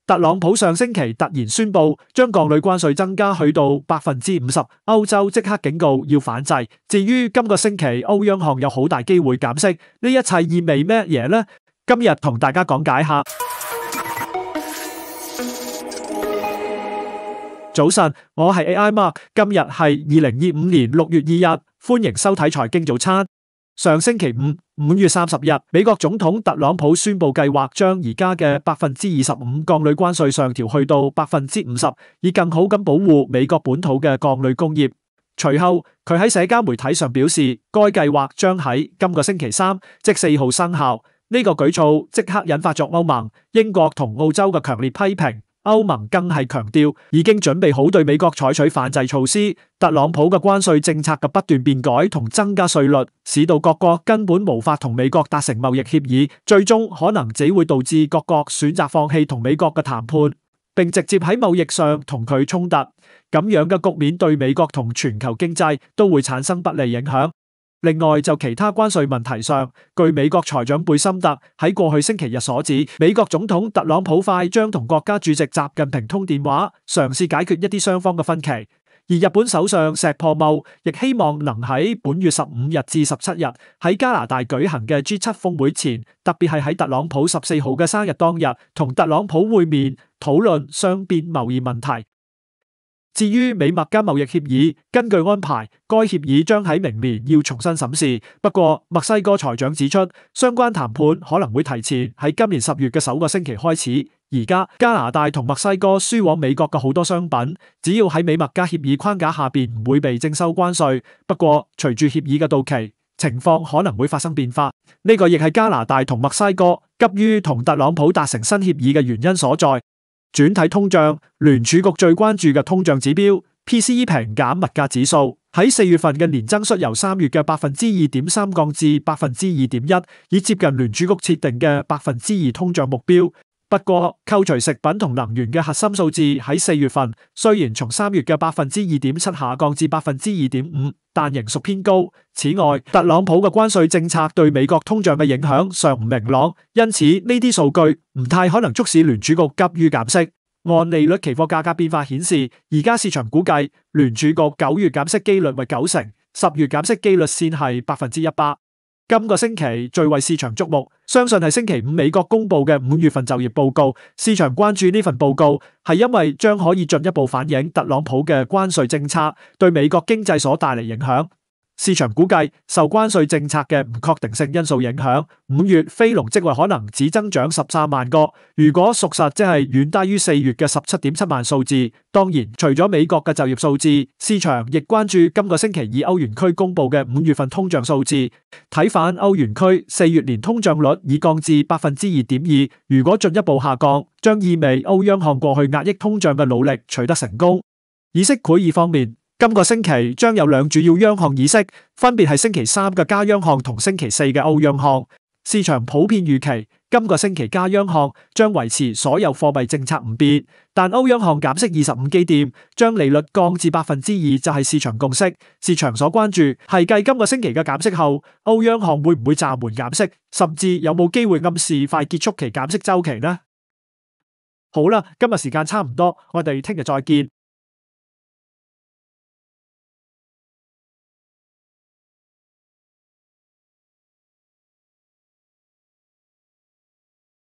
特朗普上星期突然宣布將鋼鋁關稅增加去到 50%， 歐洲即刻警告要反制。至於今個星期歐央行有好大機會減息，呢一切意味咩嘢呢？今日同大家講解下。早晨，我係 AI Mark， 今日係2025年6月2日，歡迎收睇財經早餐。上星期五，5月30日，美國總統特朗普宣布計劃將而家嘅 25% 鋼鋁關稅上調去到 50%， 以更好咁保護美國本土嘅鋼鋁工業。隨後，佢喺社交媒體上表示，該計劃將喺今個星期三，即4號生效。呢個舉措即刻引發咗歐盟、英國同澳洲嘅強烈批評。歐盟更係強調已經準備好對美國採取反制措施。特朗普嘅關稅政策嘅不斷變改同增加稅率，使到各國根本無法同美國達成貿易協議，最終可能只會導致各國選擇放棄同美國嘅談判，並直接喺貿易上同佢衝突。咁樣嘅局面對美國同全球經濟都會產生不利影響。另外，就其他關稅問題上，據美國財長貝森特喺過去星期日所指，美國總統特朗普快將同國家主席習近平通電話，嘗試解決一啲雙方嘅分歧。而日本首相石破茂亦希望能喺本月15日至17日喺加拿大舉行嘅 G7 峰會前，特別係喺特朗普14號嘅生日當日，同特朗普會面，討論雙邊貿易問題。至於美墨間貿易協議，根據安排，該協議將喺明年要重新審視。不過，墨西哥財長指出，相關談判可能會提前喺今年10月嘅首個星期開始。而家加拿大同墨西哥輸往美國嘅好多商品，只要喺美墨加協議框架下邊，唔會被徵收關稅。不過，隨住協議嘅到期，情況可能會發生變化。呢個亦係加拿大同墨西哥急於同特朗普達成新協議嘅原因所在。轉睇通脹，聯儲局最關注嘅通脹指標 PCE 平減物價指數喺4月份嘅年增率由3月嘅 2.3% 降至 2.1%， 以接近聯儲局設定嘅 2% 通脹目標。不過，扣除食品同能源嘅核心數字喺4月份雖然從3月嘅 2.7% 下降至 2.5%， 但仍屬偏高。此外，特朗普嘅關稅政策對美國通脹嘅影響尚唔明朗，因此呢啲數據唔太可能促使聯儲局急於減息。按利率期貨價格變化顯示，而家市場估計聯儲局9月減息機率為90%， 10月減息機率先係 100%。今個星期最為市場矚目，相信係星期五美國公布嘅5月份就業報告。市場關注呢份報告，係因為將可以進一步反映特朗普嘅關稅政策對美國經濟所帶嚟影響。市場估計受關稅政策嘅唔確定性因素影響，5月非農職位可能只增長13萬個，如果屬實，即係遠低於4月嘅 17.7 萬數字。當然，除咗美國嘅就業數字，市場亦關注今個星期以歐元區公布嘅5月份通脹數字。睇返歐元區4月年通脹率已降至 2.2%， 如果進一步下降，將意味歐央行過去壓抑通脹嘅努力取得成功。議息會議方面，今個星期將有兩主要央行議息，分別係星期三嘅加央行同星期四嘅歐央行。市場普遍預期今個星期加央行將維持所有貨幣政策唔變，但歐央行減息25基點，將利率降至 2% 就係市場共識。市場所關注係繼今個星期嘅減息後，歐央行會唔會暫緩減息，甚至有冇機會暗示快結束其減息週期呢？好啦，今日時間差唔多，我哋聽日再見。